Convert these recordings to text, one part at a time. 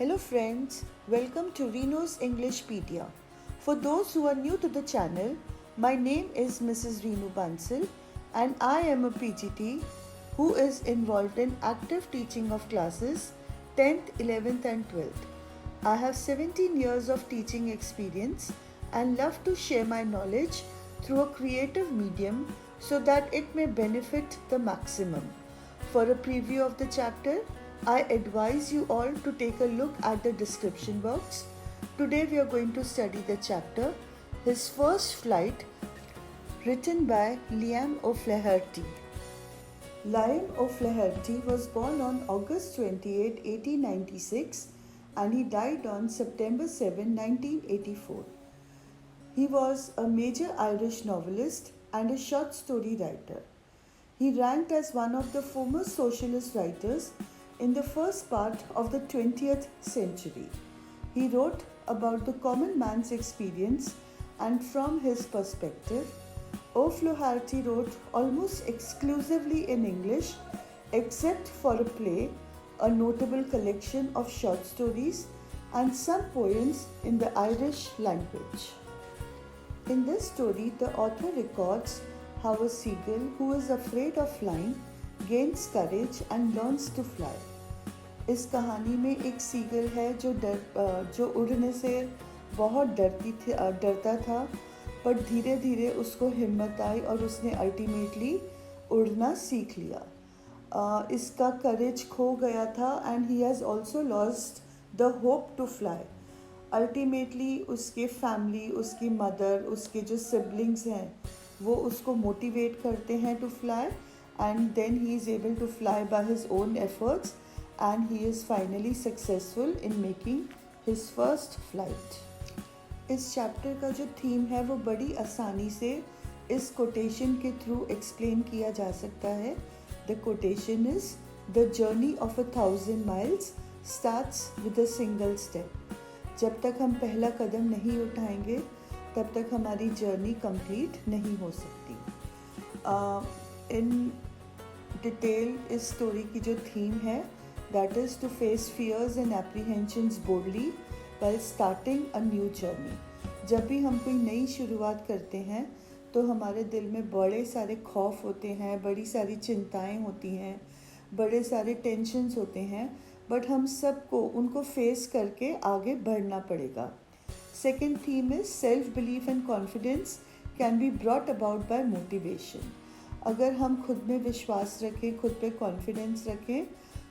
Hello friends, welcome to Reno's Englishpedia. For those who are new to the channel, my name is Mrs. Renu Bansal and I am a PGT who is involved in active teaching of classes 10th, 11th and 12th. I have 17 years of teaching experience and love to share my knowledge through a creative medium so that it may benefit the maximum. For a preview of the chapter, I advise you all to take a look at the description box. Today we are going to study the chapter His First Flight, written by Liam O'Flaherty. Liam O'Flaherty was born on August 28, 1896 and he died on September 7, 1984. He was a major Irish novelist and a short story writer. He ranked as one of the foremost socialist writers in the first part of the 20th century. He wrote about the common man's experience and from his perspective. O'Flaherty wrote almost exclusively in English except for a play, a notable collection of short stories and some poems in the Irish language. In this story, the author records how a seagull who is afraid of flying gains courage and learns to fly. इस कहानी में एक seagull है जो उड़ने से बहुत डरता था, पर धीरे धीरे उसको हिम्मत आई और उसने अल्टीमेटली उड़ना सीख लिया. इसका करेज खो गया था and he has also lost the hope to fly. Ultimately उसके फैमिली, उसकी मदर, उसके जो सिबलिंग्स हैं वो उसको मोटिवेट करते हैं to fly and then he is able to fly by his own efforts and he is finally successful in making his first flight. इस चैप्टर का जो थीम है वो बड़ी आसानी से इस कोटेशन के थ्रू एक्सप्लेन किया जा सकता है. The quotation is, "The journey of 1,000 miles starts with a single step." जब तक हम पहला कदम नहीं उठाएंगे तब तक हमारी जर्नी कंप्लीट नहीं हो सकती. इन डिटेल इस स्टोरी की जो थीम है, that is to face fears and apprehensions boldly while starting a new journey. जब भी हम कोई नई शुरुआत करते हैं तो हमारे दिल में बड़े सारे खौफ होते हैं, बड़ी सारी चिंताएं होती हैं, बड़े सारे टेंशन्स होते हैं, बट हम सबको उनको फेस करके आगे बढ़ना पड़ेगा. Second theme is self belief and confidence can be brought about by motivation. अगर हम खुद में विश्वास रखें, खुद पे कॉन्फिडेंस रखें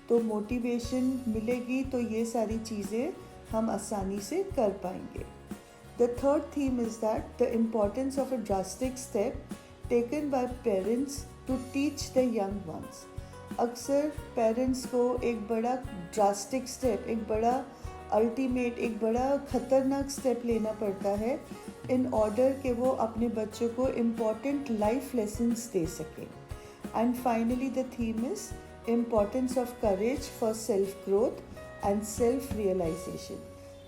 तो मोटिवेशन मिलेगी, तो ये सारी चीज़ें हम आसानी से कर पाएंगे. The third theme is that the importance of a drastic step taken by parents to teach the young ones. अक्सर पेरेंट्स को एक बड़ा ड्रास्टिक स्टेप, एक बड़ा अल्टीमेट, एक बड़ा ख़तरनाक स्टेप लेना पड़ता है इन ऑर्डर कि वो अपने बच्चों को इम्पॉर्टेंट लाइफ लेसन्स दे सकें. And finally the theme is importance of courage for self growth and self realisation.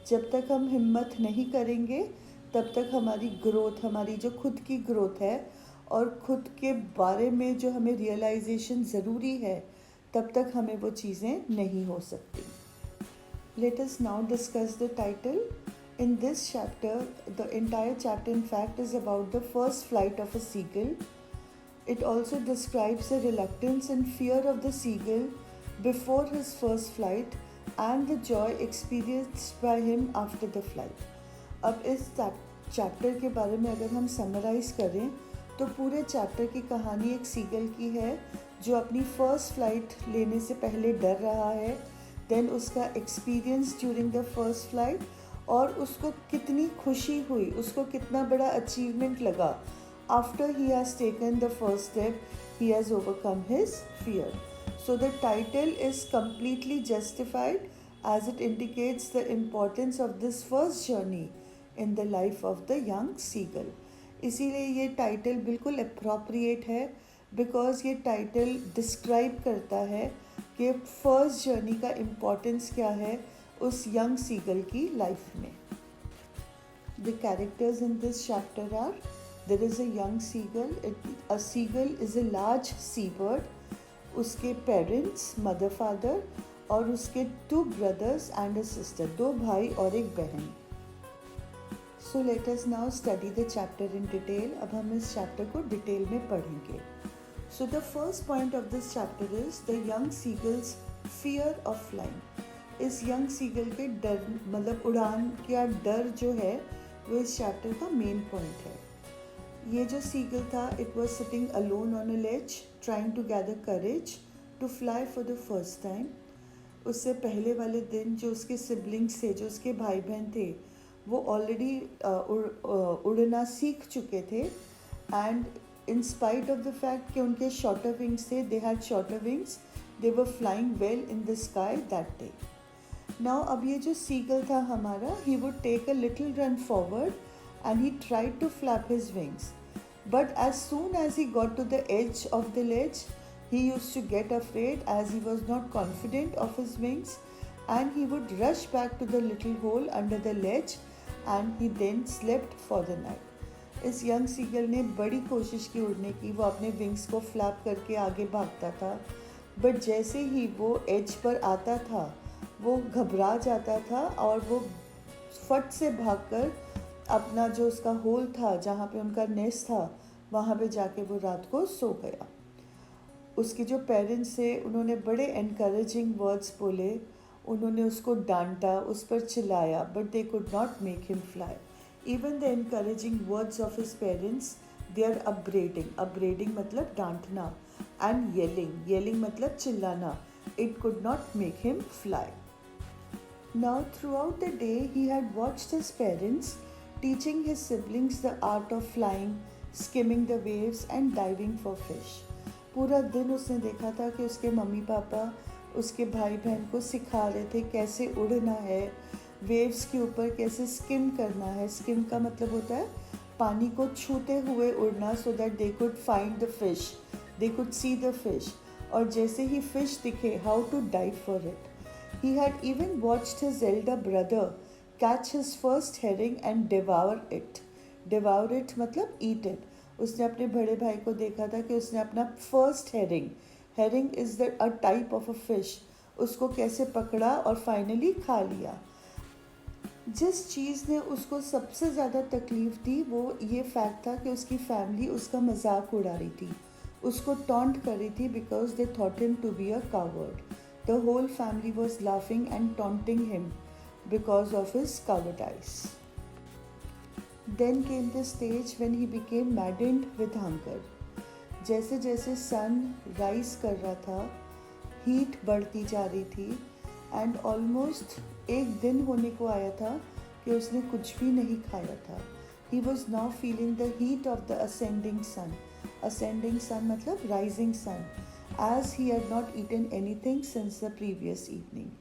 जब तक हम हिम्मत नहीं करेंगे तब तक हमारी ग्रोथ, हमारी जो खुद की ग्रोथ है और खुद के बारे में जो हमें रियलाइजेशन ज़रूरी है, तब तक हमें वो चीज़ें नहीं हो सकती. Let us now discuss the title. In this chapter, the entire chapter in fact is about the first flight of a seagull. It also describes the reluctance and fear of the seagull before his first flight and the joy experienced by him after the flight. अब इस chapter के बारे में अगर हम summarise करें तो पूरे चैप्टर की कहानी एक सीगल की है जो अपनी फर्स्ट फ्लाइट लेने से पहले डर रहा है, देन उसका experience during the first flight और उसको कितनी खुशी हुई, उसको कितना बड़ा अचीवमेंट लगा. After he has taken the first step, he has overcome his fear. So the title is completely justified as it indicates the importance of this first journey in the life of the young seagull. इसीलिए ये title बिल्कुल appropriate है because ये title describe करता है कि first journey का importance क्या है उस यंग सीगल की लाइफ में. The characters in this chapter are: there is a young seagull. A seagull is a large seabird. उसके पेरेंट्स, मदर फादर और उसके 2 brothers and a sister, 2 भाई और एक बहन. So let us now study the chapter in detail. अब हम इस chapter को डिटेल में पढ़ेंगे. So the first point of this chapter is the young seagull's fear of flying. इस young seagull के डर मतलब उड़ान का डर जो है वो इस chapter का main point है. ये जो seagull था, it was sitting alone on a ledge, trying to gather courage to fly for the first time. उससे पहले वाले दिन जो उसके siblings थे, जो उसके भाई बहन थे, वो ऑलरेडी उड़ना सीख चुके थे. And in spite of the fact कि उनके शॉर्टर विंग्स थे, they had shorter wings, they were flying well in the sky that day. Now अब ये जो सीगल था हमारा, he would take a little run forward and he tried to flap his wings, but as soon as he got to the edge of the ledge, he used to get afraid as he was not confident of his wings, and he would rush back to the little hole under the ledge and he then slept for the night. इस young seagull ने बड़ी कोशिश की उड़ने की, वो अपने wings को फ्लैप करके आगे भागता था, बट जैसे ही वो एज पर आता था वो घबरा जाता था और वो फट से भागकर अपना जो उसका होल था जहाँ पे उनका नेस्ट था वहाँ पे जाके वो रात को सो गया. उसके जो पेरेंट्स थे उन्होंने बड़े एनकरेजिंग वर्ड्स बोले, उन्होंने उसको डांटा, उस पर चिल्लाया, but they could not make him fly. Even the encouraging words of his parents, they are upbraiding मतलब डांटना, एंड येलिंग मतलब चिल्लाना, it could not make him fly. Now throughout the day he had watched his parents teaching his siblings the art of flying, skimming the waves and diving for fish. पूरा दिन उसने देखा था कि उसके mummy papa उसके भाई बहन को सिखा रहे थे कैसे उड़ना है, वेव्स के ऊपर कैसे स्किम करना है. स्किम का मतलब होता है पानी को छूते हुए उड़ना, so that they could find the fish, they could see the fish, और जैसे ही फिश दिखे how to dive for it. He had even watched his elder brother catch his first herring and devour it मतलब eat it. उसने अपने बड़े भाई को देखा था कि उसने अपना first herring is the a type of a fish, उसको कैसे पकड़ा और फाइनली खा लिया. जिस चीज़ ने उसको सबसे ज़्यादा तकलीफ़ दी वो ये फैक्ट था कि उसकी फैमिली उसका मजाक उड़ा रही थी, उसको टॉन्ट कर रही थी, because they thought him to be a coward. The whole family was laughing and taunting him because of his cowardice. Then came the stage when he became maddened with hunger. जैसे जैसे sun rise कर रहा था, heat बढ़ती जा रही थी, and almost एक दिन होने को आया था कि उसने कुछ भी नहीं खाया था. He was now feeling the heat of the ascending sun. Ascending sun मतलब rising sun, as he had not eaten anything since the previous evening.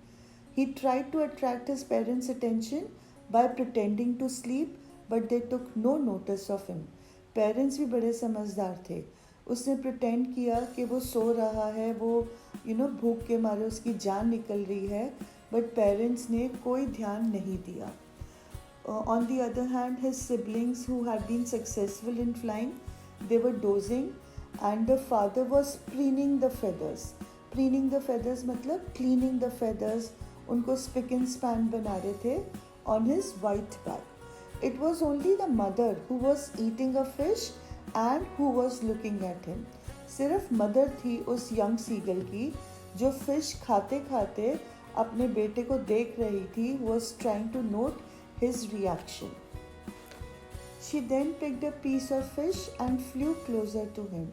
He tried to attract his parents' attention by pretending to sleep, but they took no notice of him. Parents भी बड़े समझदार थे. उसने pretend किया कि वो सो रहा है, वो भूख के मारे उसकी जान निकल रही है, बट पेरेंट्स ने कोई ध्यान नहीं दिया. On the other hand his siblings who had been successful in flying, they were dozing and the father was preening the feathers मतलब क्लीनिंग द फेदर्स. उनको स्पिक एंड स्पैन बना रहे थे on his white back. It was only the mother who was eating a fish and who was looking at him. सिर्फ mother थी उस young seagull की जो फिश खाते खाते अपने बेटे को देख रही थी, was trying to note his reaction. She then picked a piece of fish and flew closer to him.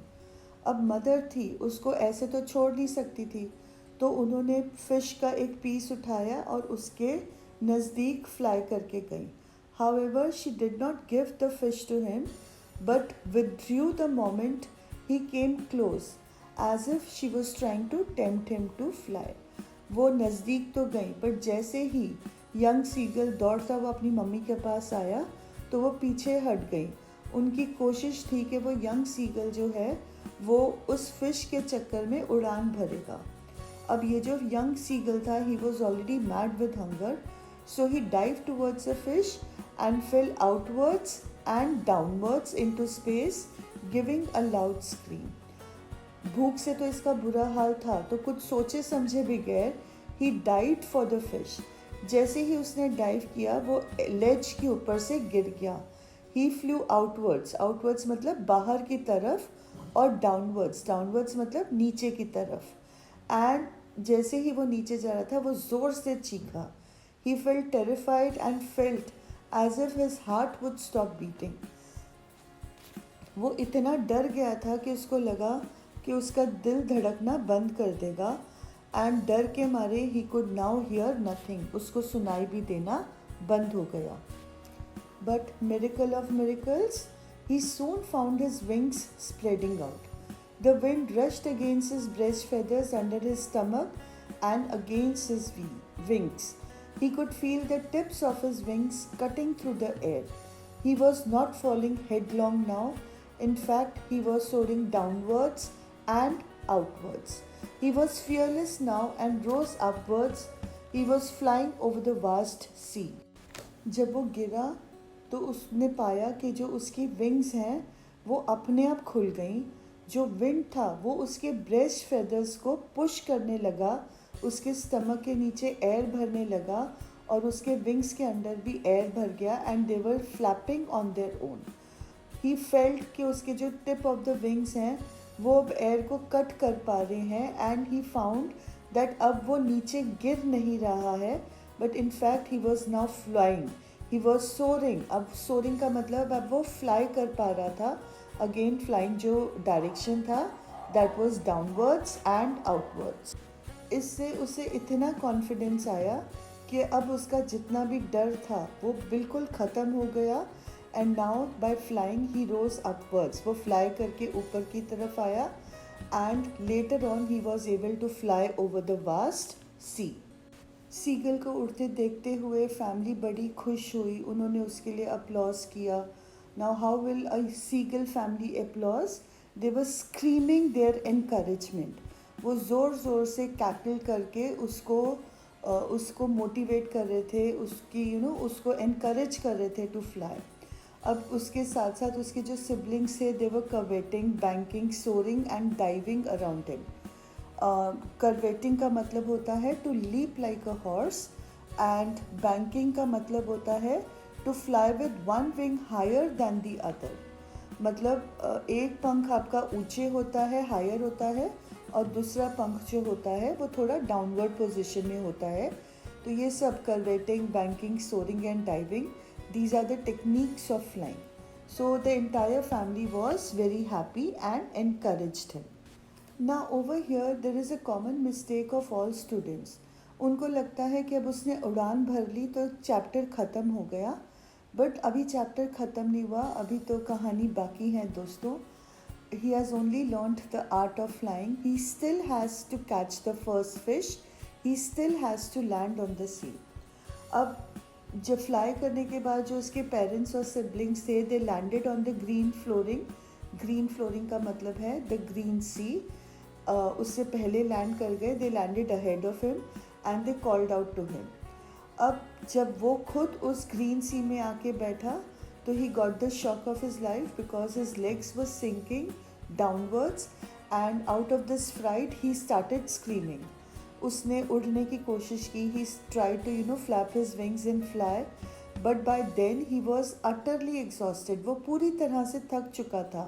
अब मदर थी, उसको ऐसे तो छोड़ नहीं सकती थी, तो उन्होंने फिश का एक पीस उठाया और उसके नज़दीक फ्लाई करके गई. However, she did not give the fish to him, but withdrew the moment he came close, as if she was trying to tempt him to fly. वो नज़दीक तो गई, but जैसे ही यंग सीगल दौड़ता हुआ अपनी मम्मी के पास आया तो वो पीछे हट गई. उनकी कोशिश थी कि वो यंग सीगल जो है वो उस फिश के चक्कर में उड़ान भरेगा. अब ये जो यंग सीगल था, he was already mad with hunger, so he dived towards the fish and fell outwards and downwards into space, giving a loud scream. भूख से तो इसका बुरा हाल था, तो कुछ सोचे समझे बगैर ही डाइव फॉर द फिश। जैसे ही उसने डाइव किया वो लेज के ऊपर से गिर गया। ही फ्लू आउटवर्ड्स, आउटवर्ड्स मतलब बाहर की तरफ, और डाउनवर्ड्स, डाउनवर्ड्स मतलब नीचे की तरफ। एंड जैसे ही वो नीचे जा रहा था वो ज़ोर से चीखा। He felt terrified and felt as if his heart would stop beating. वो इतना डर गया था कि उसको लगा कि उसका दिल धड़कना बंद कर देगा। एंड डर के मारे he could now here nothing, उसको सुनाई भी देना बंद हो गया। But miracle of miracles, he soon found his wings spreading out. The wind rushed against his breast feathers under his stomach and against his wings. He could feel the tips of his wings cutting through the air. He was not falling headlong now. In fact, he was soaring downwards and outwards. He was fearless now and rose upwards. He was flying over the vast sea. जब वो गिरा तो उसने पाया कि जो उसकी wings हैं वो अपने आप खुल गईं। जो विंड था वो उसके ब्रेस्ट फेदर्स को पुश करने लगा, उसके स्टमक के नीचे एयर भरने लगा और उसके विंग्स के अंदर भी एयर भर गया। And they were flapping on their own. He felt कि उसके जो टिप ऑफ द विंग्स हैं वो अब एयर को कट कर पा रहे हैं। एंड ही फाउंड दैट अब वो नीचे गिर नहीं रहा है, but in fact he was now flying, he was soaring. अब सोरिंग का मतलब अब वो फ्लाई कर पा रहा था। अगेन फ्लाइंग जो डायरेक्शन था that was downwards and outwards. इससे उसे इतना कॉन्फिडेंस आया कि अब उसका जितना भी डर था वो बिल्कुल ख़त्म हो गया। And now by flying he rose upwards, वो फ्लाई करके ऊपर की तरफ आया। And later on he was able to fly over the vast sea. Seagull को उड़ते देखते हुए फैमिली बड़ी खुश हुई, उन्होंने उसके लिए अपलॉज किया। Now how will a seagull family applause? They were screaming their encouragement. वो ज़ोर ज़ोर से कैकल करके उसको मोटिवेट कर रहे थे, उसकी उसको एनकरेज कर रहे थे टू फ्लाई। अब उसके साथ साथ उसके जो सिबलिंग्स थे they were curvetting, banking, soaring and diving around him. Curvetting का मतलब होता है to leap like a horse, and banking का मतलब होता है to fly with one wing higher than the other. मतलब एक पंख आपका ऊंचे होता है, हायर होता है, और दूसरा पंख जो होता है वो थोड़ा डाउनवर्ड पोजीशन में होता है। तो ये सब curvetting, banking, soaring and diving, these are the techniques of flying. So the entire family was very happy and encouraged him. Now over here there is a common mistake of all students. उनको लगता है कि अब उसने उड़ान भर ली तो chapter ख़त्म हो गया, बट अभी चैप्टर ख़त्म नहीं हुआ, अभी तो कहानी बाकी है दोस्तों। He has only learned the art of flying. He still has to catch the first fish. He still has to land on the sea. अब जब फ्लाई करने के बाद जो उसके पेरेंट्स और सिबलिंग्स थे they landed on the green flooring. Green flooring का मतलब है द ग्रीन सी। उससे पहले लैंड कर गए, they landed ahead of him and they called out to him. अब जब वो खुद उस ग्रीन सी में आके बैठा तो he got the shock of his life because his legs were sinking downwards and out of this fright he started screaming. उसने उड़ने की कोशिश की, he tried to flap his wings in fly, but by then he was utterly exhausted. वो पूरी तरह से थक चुका था।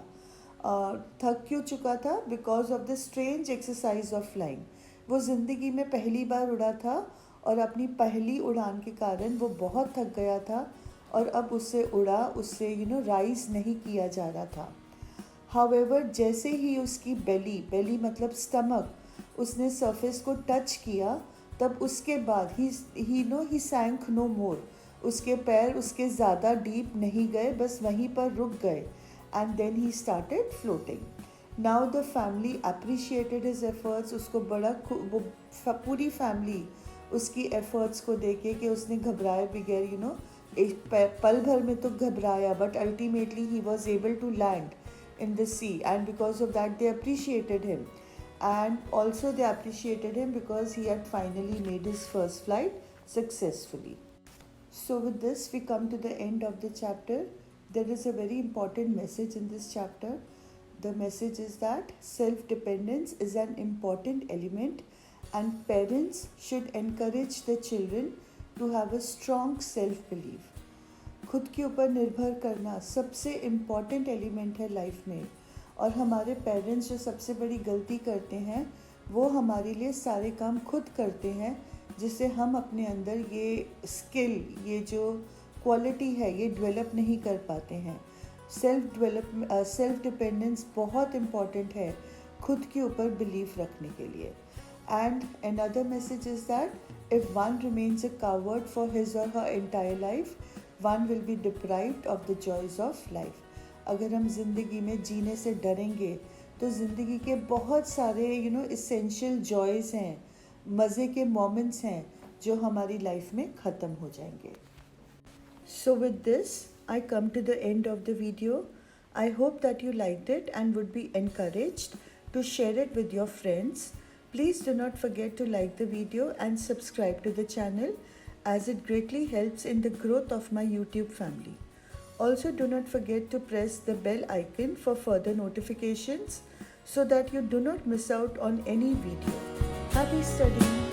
थक क्यों चुका था? Because of the strange exercise of flying. वो ज़िंदगी में पहली बार उड़ा था और अपनी पहली उड़ान के कारण वो बहुत थक गया था और अब उससे राइज नहीं किया जा रहा था। हाउएवर जैसे ही उसकी बेली मतलब स्टमक उसने सरफेस को टच किया, तब उसके बाद ही सैंक नो मोर। उसके पैर उसके ज़्यादा डीप नहीं गए, बस वहीं पर रुक गए। And then he started floating. Now the family appreciated his efforts. उसको वो पूरी फैमिली उसकी एफर्ट्स को देखे कि उसने घबराए बगैर एक पल भर में तो घबराया, but ultimately he was able to land in the sea, and because of that they appreciated him. And also they appreciated him because he had finally made his first flight successfully. So with this we come to the end of the chapter. There is a very important message in this chapter. The message is that self-dependence is an important element and parents should encourage the children to have a strong self belief. खुद के ऊपर निर्भर करना सबसे important element है life में, और हमारे पेरेंट्स जो सबसे बड़ी गलती करते हैं वो हमारे लिए सारे काम खुद करते हैं, जिससे हम अपने अंदर ये स्किल, ये जो क्वालिटी है, ये डेवलप नहीं कर पाते हैं. सेल्फ डिपेंडेंस बहुत इम्पॉर्टेंट है खुद के ऊपर बिलीफ रखने के लिए. And another message is that if one remains a coward for his or her entire life, one will be deprived of the joys of life. अगर हम ज़िंदगी में जीने से डरेंगे तो ज़िंदगी के बहुत सारे इसेंशियल जॉयज़ हैं, मज़े के मोमेंट्स हैं जो हमारी लाइफ में ख़त्म हो जाएंगे. So with this, I come to the end of the video. I hope that you liked it and would be encouraged to share it with your friends. Please do not forget to like the video and subscribe to the channel, as it greatly helps in the growth of my YouTube family. Also, do not forget to press the bell icon for further notifications so that you do not miss out on any video. Happy studying!